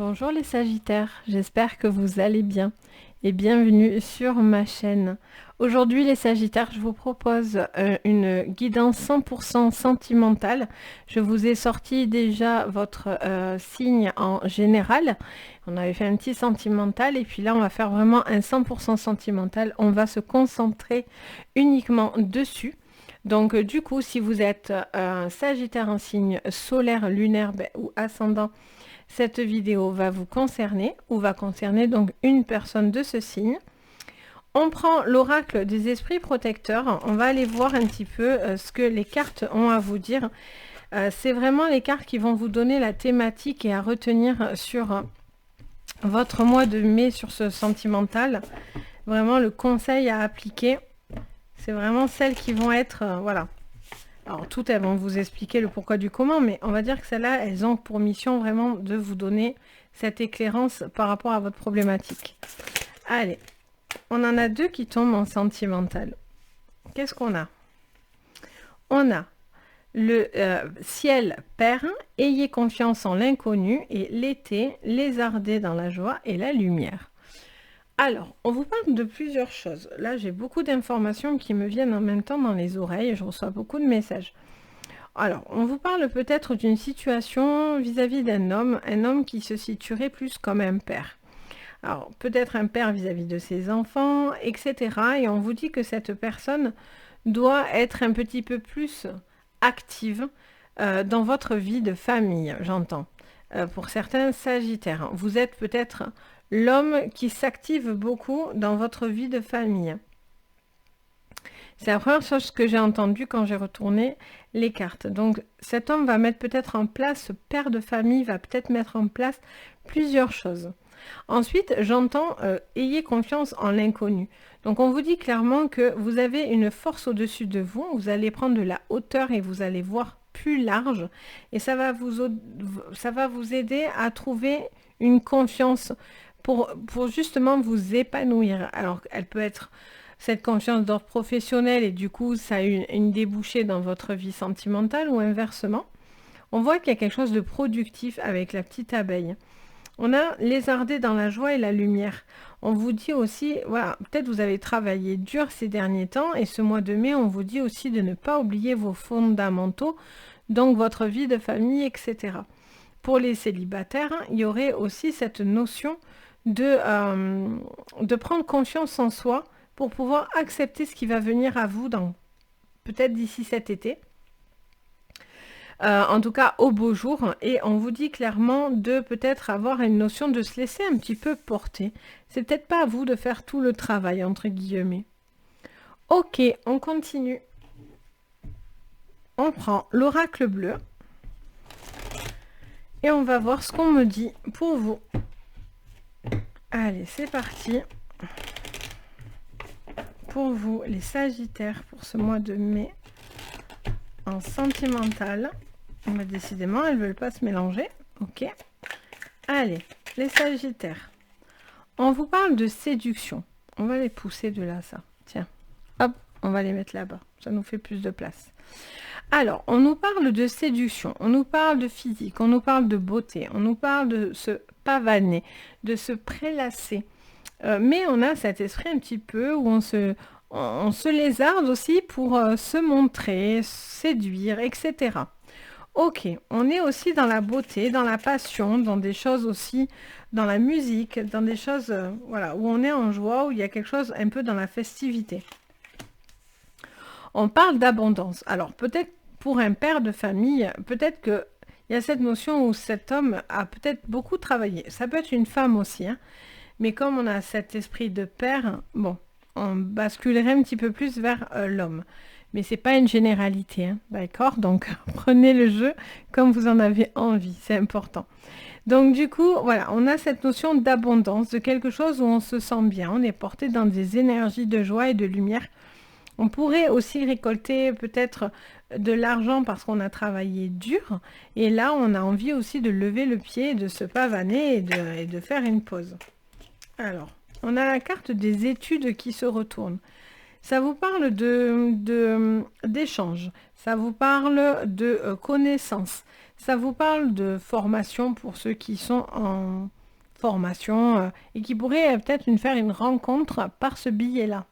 Bonjour les Sagittaires, j'espère que vous allez bien et bienvenue sur ma chaîne. Aujourd'hui les Sagittaires, je vous propose une guidance 100% sentimentale. Je vous ai sorti déjà votre signe en général. On avait fait un petit sentimental et puis là on va faire vraiment un 100% sentimental. On va se concentrer uniquement dessus. Donc du coup, si vous êtes un Sagittaire en signe solaire, lunaire ou ascendant, cette vidéo va vous concerner ou va concerner donc une personne de ce signe. On prend l'oracle des esprits protecteurs. On va aller voir un petit peu ce que les cartes ont à vous dire. C'est vraiment les cartes qui vont vous donner la thématique et à retenir sur votre mois de mai, sur ce sentimental. Vraiment le conseil à appliquer. C'est vraiment celles qui vont être... voilà. Alors toutes elles vont vous expliquer le pourquoi du comment, mais on va dire que celles-là, elles ont pour mission vraiment de vous donner cette éclairance par rapport à votre problématique. Allez, on en a deux qui tombent en sentimental. Qu'est-ce qu'on a? On a le ciel perd, ayez confiance en l'inconnu, et l'été, lézardez dans la joie et la lumière. Alors, on vous parle de plusieurs choses. Là, j'ai beaucoup d'informations qui me viennent en même temps dans les oreilles. Je reçois beaucoup de messages. Alors, on vous parle peut-être d'une situation vis-à-vis d'un homme qui se situerait plus comme un père. Alors, peut-être un père vis-à-vis de ses enfants, etc. Et on vous dit que cette personne doit être un petit peu plus active dans votre vie de famille, j'entends. Pour certains Sagittaires, vous êtes peut-être l'homme qui s'active beaucoup dans votre vie de famille. C'est la première chose que j'ai entendue quand j'ai retourné les cartes. Donc cet homme va mettre peut-être en place, ce père de famille va peut-être mettre en place plusieurs choses. Ensuite, j'entends ayez confiance en l'inconnu. Donc on vous dit clairement que vous avez une force au-dessus de vous, vous allez prendre de la hauteur et vous allez voir plus large. Et ça va vous aider à trouver une confiance pour justement vous épanouir. Alors, elle peut être cette confiance d'ordre professionnel et du coup, ça a une débouchée dans votre vie sentimentale ou inversement. On voit qu'il y a quelque chose de productif avec la petite abeille. On a lézardé dans la joie et la lumière. On vous dit aussi, voilà, peut-être vous avez travaillé dur ces derniers temps et ce mois de mai, on vous dit aussi de ne pas oublier vos fondamentaux, donc votre vie de famille, etc. Pour les célibataires, il y aurait aussi cette notion de prendre confiance en soi pour pouvoir accepter ce qui va venir à vous dans peut-être d'ici cet été. En tout cas au beau jour, et on vous dit clairement de peut-être avoir une notion de se laisser un petit peu porter. C'est peut-être pas à vous de faire tout le travail entre guillemets. Ok, on continue. On prend l'oracle bleu et on va voir ce qu'on me dit pour vous. Allez, c'est parti. Pour vous, les Sagittaires, pour ce mois de mai en sentimental. Mais décidément, elles ne veulent pas se mélanger. Ok. Allez, les Sagittaires. On vous parle de séduction. On va les pousser de là, ça. Tiens. Hop, on va les mettre là-bas. Ça nous fait plus de place. Alors, on nous parle de séduction, on nous parle de physique, on nous parle de beauté, on nous parle de se pavaner, de se prélasser. Mais on a cet esprit un petit peu où on se lézarde aussi pour se montrer, séduire, etc. Ok, on est aussi dans la beauté, dans la passion, dans des choses aussi, dans la musique, dans des choses voilà, où on est en joie, où il y a quelque chose un peu dans la festivité. On parle d'abondance. Alors peut-être pour un père de famille, peut-être qu'il y a cette notion où cet homme a peut-être beaucoup travaillé. Ça peut être une femme aussi, hein. Mais comme on a cet esprit de père, bon, on basculerait un petit peu plus vers l'homme. Mais c'est pas une généralité, hein, d'accord? Donc prenez le jeu comme vous en avez envie, c'est important. Donc du coup, voilà, on a cette notion d'abondance, de quelque chose où on se sent bien, on est porté dans des énergies de joie et de lumière. On pourrait aussi récolter peut-être de l'argent parce qu'on a travaillé dur. Et là, on a envie aussi de lever le pied, de se pavaner et de faire une pause. Alors, on a la carte des études qui se retourne. Ça vous parle d'échange, ça vous parle de connaissances, Ça vous parle de formation pour ceux qui sont en formation et qui pourraient peut-être faire une rencontre par ce billet-là.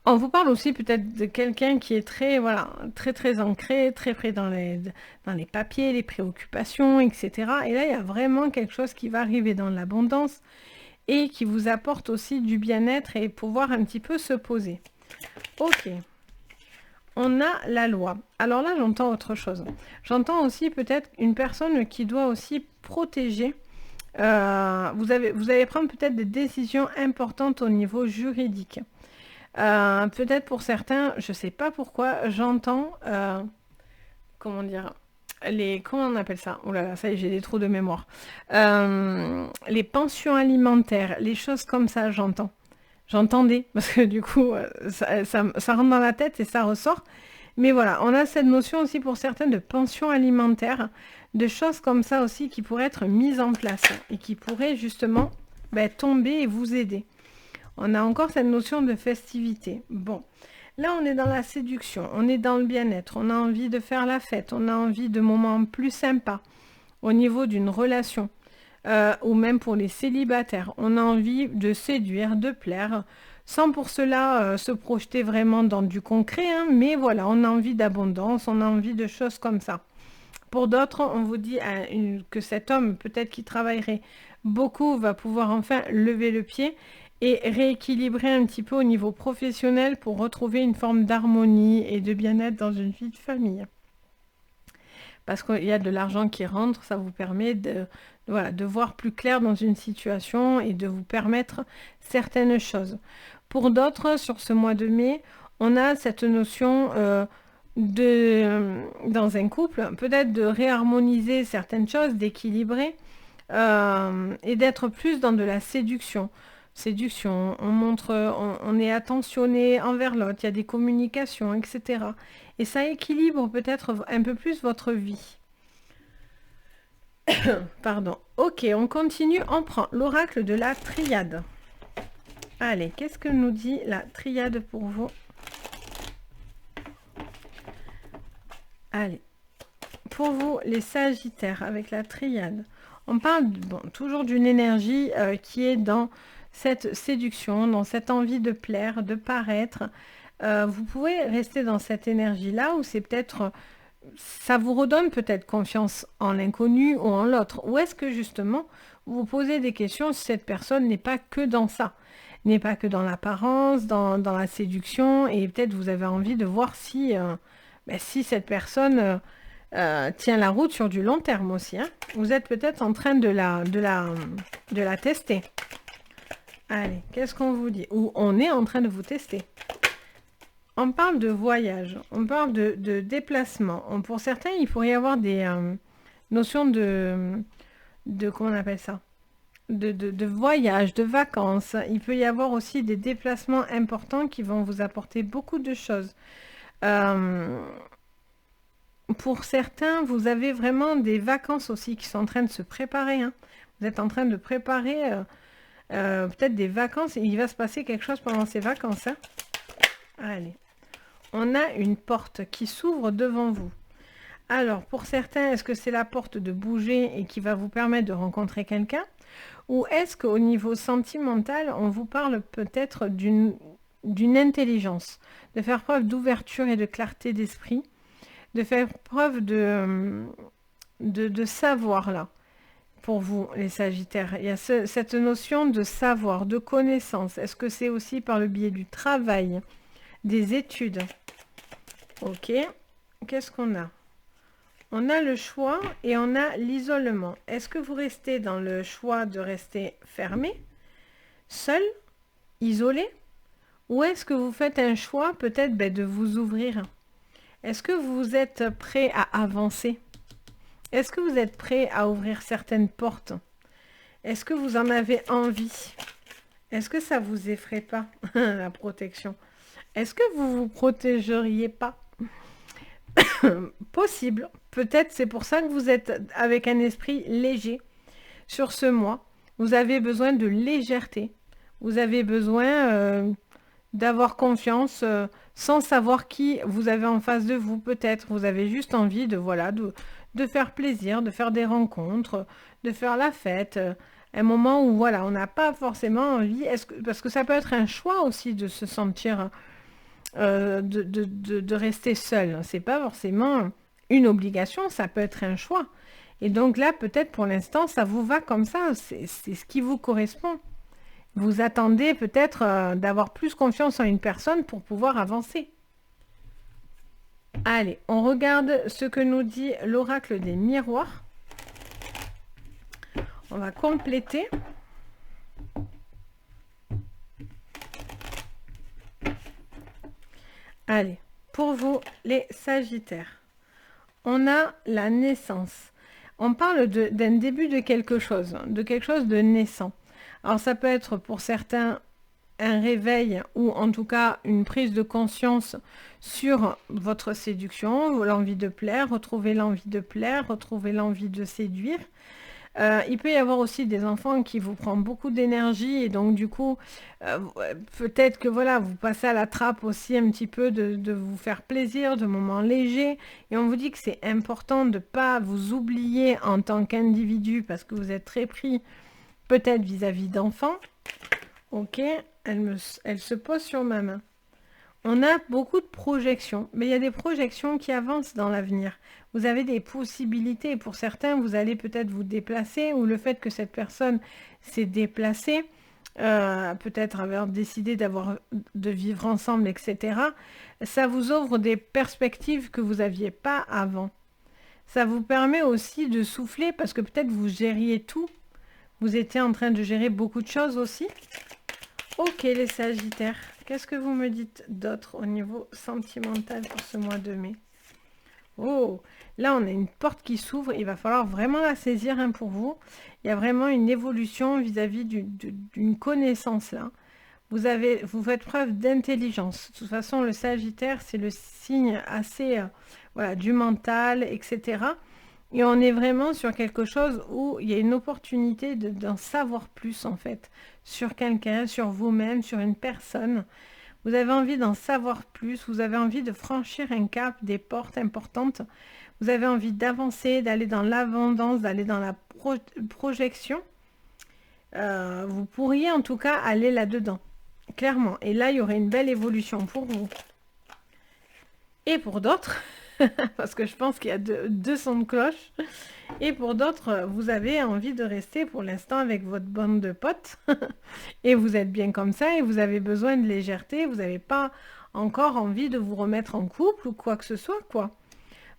On vous parle aussi peut-être de quelqu'un qui est très, voilà, très très ancré, très près dans les papiers, les préoccupations, etc. Et là, il y a vraiment quelque chose qui va arriver dans l'abondance et qui vous apporte aussi du bien-être et pouvoir un petit peu se poser. Ok. On a la loi. Alors là, j'entends autre chose. J'entends aussi peut-être une personne qui doit aussi protéger. Vous allez prendre peut-être des décisions importantes au niveau juridique. Peut-être pour certains, je ne sais pas pourquoi, j'entends, comment dire, comment on appelle ça? Oh là là, ça y est, j'ai des trous de mémoire. Les pensions alimentaires, les choses comme ça, j'entends. J'entendais, parce que du coup, ça rentre dans la tête et ça ressort. Mais voilà, on a cette notion aussi pour certains de pension alimentaire, de choses comme ça aussi qui pourraient être mises en place et qui pourraient justement tomber et vous aider. On a encore cette notion de festivité. Bon, là on est dans la séduction, on est dans le bien-être, on a envie de faire la fête, on a envie de moments plus sympas au niveau d'une relation. Ou même pour les célibataires, on a envie de séduire, de plaire, sans pour cela se projeter vraiment dans du concret, hein, mais voilà, on a envie d'abondance, on a envie de choses comme ça. Pour d'autres, on vous dit que cet homme, peut-être qui travaillerait beaucoup, va pouvoir enfin lever le pied et rééquilibrer un petit peu au niveau professionnel pour retrouver une forme d'harmonie et de bien-être dans une vie de famille. Parce qu'il y a de l'argent qui rentre, ça vous permet de voir plus clair dans une situation et de vous permettre certaines choses. Pour d'autres, sur ce mois de mai, on a cette notion dans un couple, peut-être de réharmoniser certaines choses, d'équilibrer et d'être plus dans de la séduction. Séduction, on est attentionné envers l'autre, il y a des communications, etc. Et ça équilibre peut-être un peu plus votre vie. Pardon. Ok, on continue, on prend l'oracle de la triade. Allez, qu'est-ce que nous dit la triade pour vous? Allez, pour vous, les sagittaires, avec la triade, on parle toujours d'une énergie qui est dans cette séduction, dans cette envie de plaire, de paraître. Vous pouvez rester dans cette énergie-là où c'est peut-être, ça vous redonne peut-être confiance en l'inconnu ou en l'autre. Ou est-ce que justement, vous vous posez des questions si cette personne n'est pas que dans ça, n'est pas que dans l'apparence, dans la séduction, et peut-être vous avez envie de voir si cette personne tient la route sur du long terme aussi. Hein. Vous êtes peut-être en train de la tester. Allez, qu'est-ce qu'on vous dit? Ou on est en train de vous tester. On parle de voyage, on parle de déplacement. Pour certains, il pourrait y avoir des notions de comment on appelle ça? De voyage, de vacances. Il peut y avoir aussi des déplacements importants qui vont vous apporter beaucoup de choses. Pour certains, vous avez vraiment des vacances aussi qui sont en train de se préparer. Hein. Vous êtes en train de préparer peut-être des vacances et il va se passer quelque chose pendant ces vacances. Hein. Allez, on a une porte qui s'ouvre devant vous. Alors, pour certains, est-ce que c'est la porte de bouger et qui va vous permettre de rencontrer quelqu'un? Ou est-ce qu'au niveau sentimental, on vous parle peut-être d'une intelligence, de faire preuve d'ouverture et de clarté d'esprit, de faire preuve de savoir là, pour vous, les Sagittaires. Il y a cette notion de savoir, de connaissance. Est-ce que c'est aussi par le biais du travail, des études? Ok, qu'est-ce qu'on a? On a le choix et on a l'isolement. Est-ce que vous restez dans le choix de rester fermé, seul, isolé? Ou est-ce que vous faites un choix peut-être de vous ouvrir? Est-ce que vous êtes prêt à avancer? Est-ce que vous êtes prêt à ouvrir certaines portes? Est-ce que vous en avez envie? Est-ce que ça vous effraie pas, la protection? Est-ce que vous vous protégeriez pas? Possible. Peut-être c'est pour ça que vous êtes avec un esprit léger sur ce mois. Vous avez besoin de légèreté. Vous avez besoin d'avoir confiance sans savoir qui vous avez en face de vous peut-être. Vous avez juste envie de, voilà, de faire plaisir, de faire des rencontres, de faire la fête. Un moment où, voilà, on n'a pas forcément envie, parce que ça peut être un choix aussi de se sentir, de rester seul. C'est pas forcément une obligation, ça peut être un choix. Et donc là, peut-être pour l'instant, ça vous va comme ça, c'est ce qui vous correspond. Vous attendez peut-être d'avoir plus confiance en une personne pour pouvoir avancer. Allez, on regarde ce que nous dit l'oracle des miroirs. On va compléter. Allez, pour vous, les Sagittaires, on a la naissance. On parle d'un début de quelque chose de naissant. Alors ça peut être pour certains un réveil ou en tout cas une prise de conscience sur votre séduction, l'envie de plaire, retrouver l'envie de plaire, retrouver l'envie de séduire. Il peut y avoir aussi des enfants qui vous prennent beaucoup d'énergie et donc du coup, peut-être que voilà, vous passez à la trappe aussi un petit peu de vous faire plaisir, de moments légers. Et on vous dit que c'est important de ne pas vous oublier en tant qu'individu parce que vous êtes très pris peut-être vis-à-vis d'enfants. Ok, elle se pose sur ma main. On a beaucoup de projections, mais il y a des projections qui avancent dans l'avenir. Vous avez des possibilités. Pour certains, vous allez peut-être vous déplacer ou le fait que cette personne s'est déplacée, peut-être avoir décidé de vivre ensemble, etc. Ça vous ouvre des perspectives que vous n'aviez pas avant. Ça vous permet aussi de souffler parce que peut-être vous gériez tout. Vous étiez en train de gérer beaucoup de choses aussi. Ok les Sagittaires, qu'est-ce que vous me dites d'autre au niveau sentimental pour ce mois de mai? Oh, là on a une porte qui s'ouvre, il va falloir vraiment la saisir pour vous. Il y a vraiment une évolution vis-à-vis d'une connaissance là. Vous faites preuve d'intelligence. De toute façon, le Sagittaire, c'est le signe assez voilà, du mental, etc. Et on est vraiment sur quelque chose où il y a une opportunité d'en savoir plus en fait, sur quelqu'un, sur vous-même, sur une personne. Vous avez envie d'en savoir plus, vous avez envie de franchir un cap, des portes importantes. Vous avez envie d'avancer, d'aller dans l'abondance, d'aller dans la projection. Vous pourriez en tout cas aller là-dedans, clairement. Et là, il y aurait une belle évolution pour vous. Et pour d'autres, parce que je pense qu'il y a deux sons de cloche. Et pour d'autres, vous avez envie de rester pour l'instant avec votre bande de potes. Et vous êtes bien comme ça et vous avez besoin de légèreté. Vous n'avez pas encore envie de vous remettre en couple ou quoi que ce soit, quoi.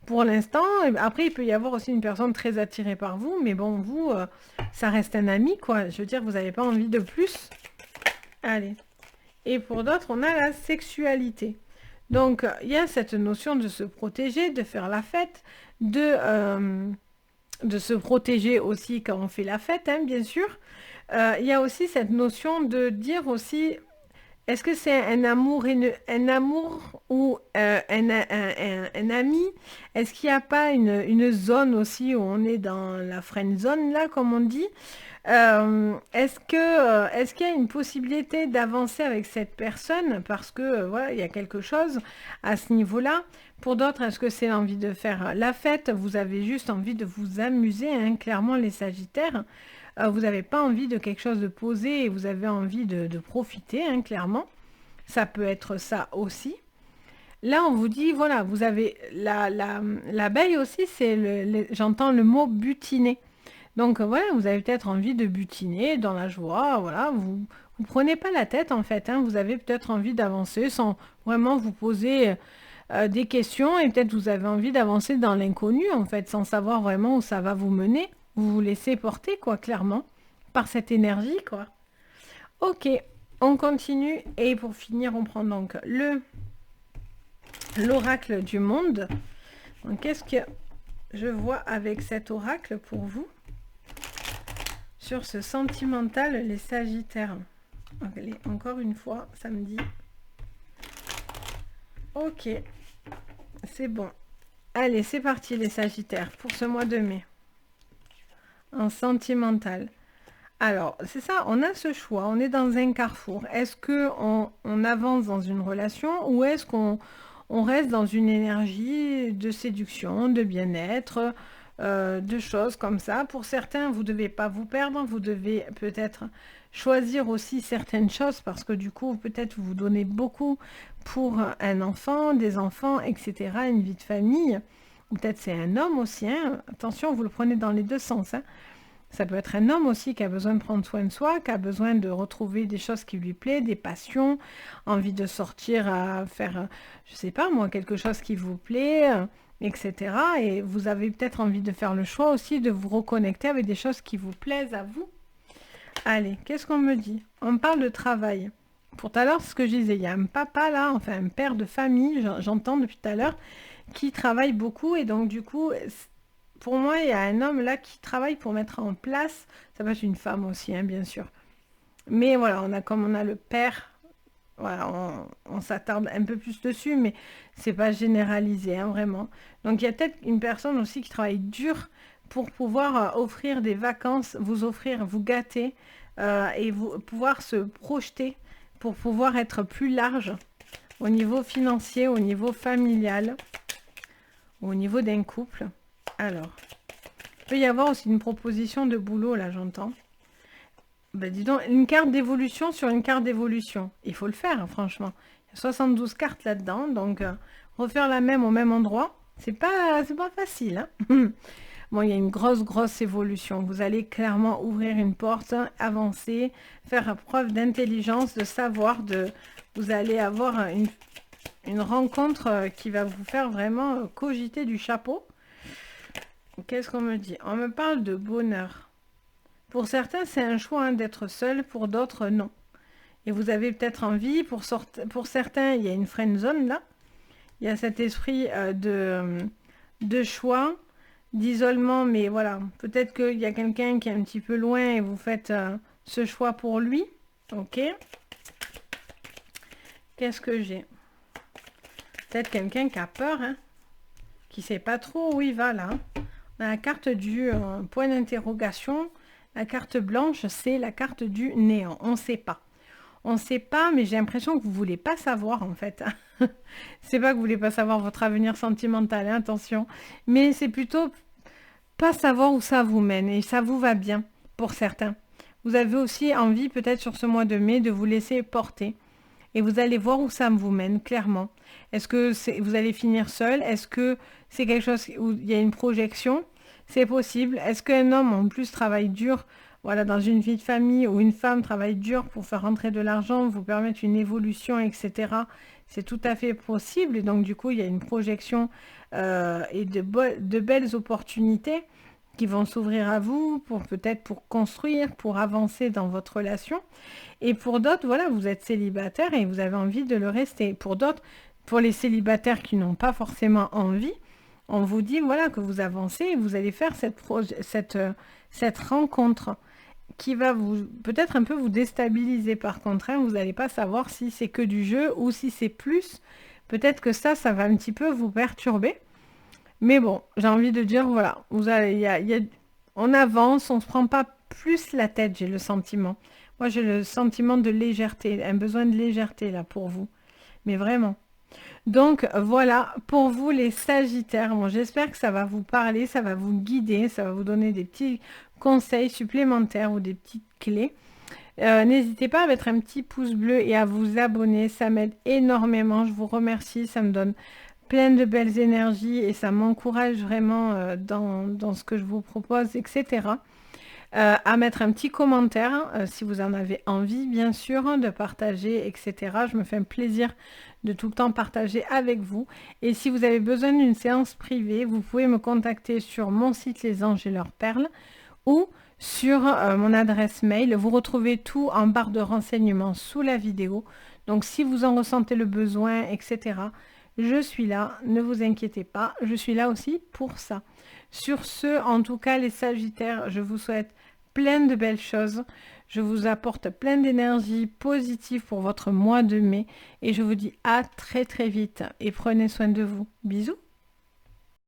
Pour l'instant, après, il peut y avoir aussi une personne très attirée par vous. Mais bon, vous, ça reste un ami, quoi. Je veux dire, vous n'avez pas envie de plus. Allez. Et pour d'autres, on a la sexualité. Donc, il y a cette notion de se protéger, de faire la fête, de se protéger aussi quand on fait la fête, hein, bien sûr. Il y a aussi cette notion de dire aussi, est-ce que c'est un amour, un amour ou un ami? Est-ce qu'il n'y a pas une zone aussi où on est dans la friend zone, là, comme on dit? Est-ce qu'il y a une possibilité d'avancer avec cette personne parce que voilà, il y a quelque chose à ce niveau-là. Pour d'autres, est-ce que c'est l'envie de faire la fête? Vous avez juste envie de vous amuser, hein, clairement les Sagittaires. Vous n'avez pas envie de quelque chose de posé et vous avez envie de profiter, hein, clairement. Ça peut être ça aussi. Là, on vous dit, voilà, vous avez l'abeille aussi, j'entends le mot butiner. Donc voilà, vous avez peut-être envie de butiner dans la joie, voilà, vous prenez pas la tête en fait, hein, vous avez peut-être envie d'avancer sans vraiment vous poser des questions et peut-être vous avez envie d'avancer dans l'inconnu en fait, sans savoir vraiment où ça va vous mener. Vous vous laissez porter quoi, clairement, par cette énergie quoi. Ok, on continue et pour finir, on prend donc l'oracle du monde. Donc qu'est-ce que je vois avec cet oracle pour vous? Sur ce sentimental, les Sagittaires. Allez, encore une fois, samedi. Ok, c'est bon. Allez, c'est parti les Sagittaires pour ce mois de mai. En sentimental. Alors, c'est ça, on a ce choix, on est dans un carrefour. Est-ce que on avance dans une relation ou est-ce qu'on reste dans une énergie de séduction, de bien-être, de choses comme ça? Pour certains, vous devez pas vous perdre, vous devez peut-être choisir aussi certaines choses parce que du coup, peut-être vous donnez beaucoup pour un enfant, des enfants, etc., une vie de famille. Ou peut-être c'est un homme aussi, hein. Attention, vous le prenez dans les deux sens, hein. Ça peut être un homme aussi qui a besoin de prendre soin de soi, qui a besoin de retrouver des choses qui lui plaisent, des passions, envie de sortir à faire, je sais pas moi, quelque chose qui vous plaît, etc. Et vous avez peut-être envie de faire le choix aussi de vous reconnecter avec des choses qui vous plaisent à vous. Allez, qu'est-ce qu'on me dit? On me parle de travail. Pour tout à l'heure, ce que je disais, il y a un papa là, enfin un père de famille, j'entends depuis tout à l'heure, qui travaille beaucoup et donc du coup, pour moi, il y a un homme là qui travaille pour mettre en place, ça peut être une femme aussi, hein, bien sûr. Mais voilà, comme on a le père, voilà, on s'attarde un peu plus dessus, mais c'est pas généralisé, hein, vraiment. Donc il y a peut-être une personne aussi qui travaille dur pour pouvoir offrir des vacances, vous offrir, vous gâter et vous pouvoir se projeter pour pouvoir être plus large au niveau financier, au niveau familial, au niveau d'un couple. Alors, il peut y avoir aussi une proposition de boulot, là, j'entends. Ben, dis donc, une carte d'évolution sur une carte d'évolution. Il faut le faire, hein, franchement. Il y a 72 cartes là-dedans, donc refaire la même au même endroit, c'est pas facile, hein. Bon, il y a une grosse évolution. Vous allez clairement ouvrir une porte, avancer, faire preuve d'intelligence, de savoir, vous allez avoir une rencontre qui va vous faire vraiment cogiter du chapeau. Qu'est-ce qu'on me dit? On me parle de bonheur. Pour certains, c'est un choix, hein, d'être seul, pour d'autres, non. Et vous avez peut-être envie, pour certains, il y a une friend zone là. Il y a cet esprit de choix, d'isolement, mais voilà, peut-être qu'il y a quelqu'un qui est un petit peu loin et vous faites ce choix pour lui. Ok. Qu'est-ce que j'ai? Peut-être quelqu'un qui a peur, hein, qui ne sait pas trop où il va là. On a la carte du point d'interrogation. La carte blanche, c'est la carte du néant. On ne sait pas. On ne sait pas, mais j'ai l'impression que vous ne voulez pas savoir en fait. C'est pas que vous voulez pas savoir votre avenir sentimental, hein, attention. Mais c'est plutôt pas savoir où ça vous mène. Et ça vous va bien pour certains. Vous avez aussi envie peut-être sur ce mois de mai de vous laisser porter. Et vous allez voir où ça vous mène, clairement. Est-ce que vous allez finir seul? Est-ce que c'est quelque chose où il y a une projection? C'est possible. Est-ce qu'un homme en plus travaille dur, voilà, dans une vie de famille, ou une femme travaille dur pour faire rentrer de l'argent, vous permettre une évolution, etc. C'est tout à fait possible. Et donc du coup, il y a une projection et de belles opportunités qui vont s'ouvrir à vous pour peut-être pour construire, pour avancer dans votre relation. Et pour d'autres, voilà, vous êtes célibataire et vous avez envie de le rester. Pour d'autres, pour les célibataires qui n'ont pas forcément envie, on vous dit voilà que vous avancez et vous allez faire cette rencontre qui va vous peut-être un peu vous déstabiliser par contre, hein. Vous n'allez pas savoir si c'est que du jeu ou si c'est plus. Peut-être que ça va un petit peu vous perturber. Mais bon, j'ai envie de dire, voilà, on avance, on ne se prend pas plus la tête, j'ai le sentiment. Moi, j'ai le sentiment de légèreté, un besoin de légèreté là pour vous. Mais vraiment. Donc voilà, pour vous les Sagittaires, bon, j'espère que ça va vous parler, ça va vous guider, ça va vous donner des petits conseils supplémentaires ou des petites clés. N'hésitez pas à mettre un petit pouce bleu et à vous abonner, ça m'aide énormément, je vous remercie, ça me donne plein de belles énergies et ça m'encourage vraiment dans ce que je vous propose, etc. À mettre un petit commentaire si vous en avez envie, bien sûr, de partager, etc. Je me fais un plaisir de tout le temps partager avec vous. Et si vous avez besoin d'une séance privée, vous pouvez me contacter sur mon site Les Anges et leurs perles ou sur mon adresse mail. Vous retrouvez tout en barre de renseignements sous la vidéo. Donc si vous en ressentez le besoin, etc., je suis là, ne vous inquiétez pas, je suis là aussi pour ça. Sur ce, en tout cas, les Sagittaires, je vous souhaite plein de belles choses. Je vous apporte plein d'énergie positive pour votre mois de mai et je vous dis à très très vite et prenez soin de vous. Bisous.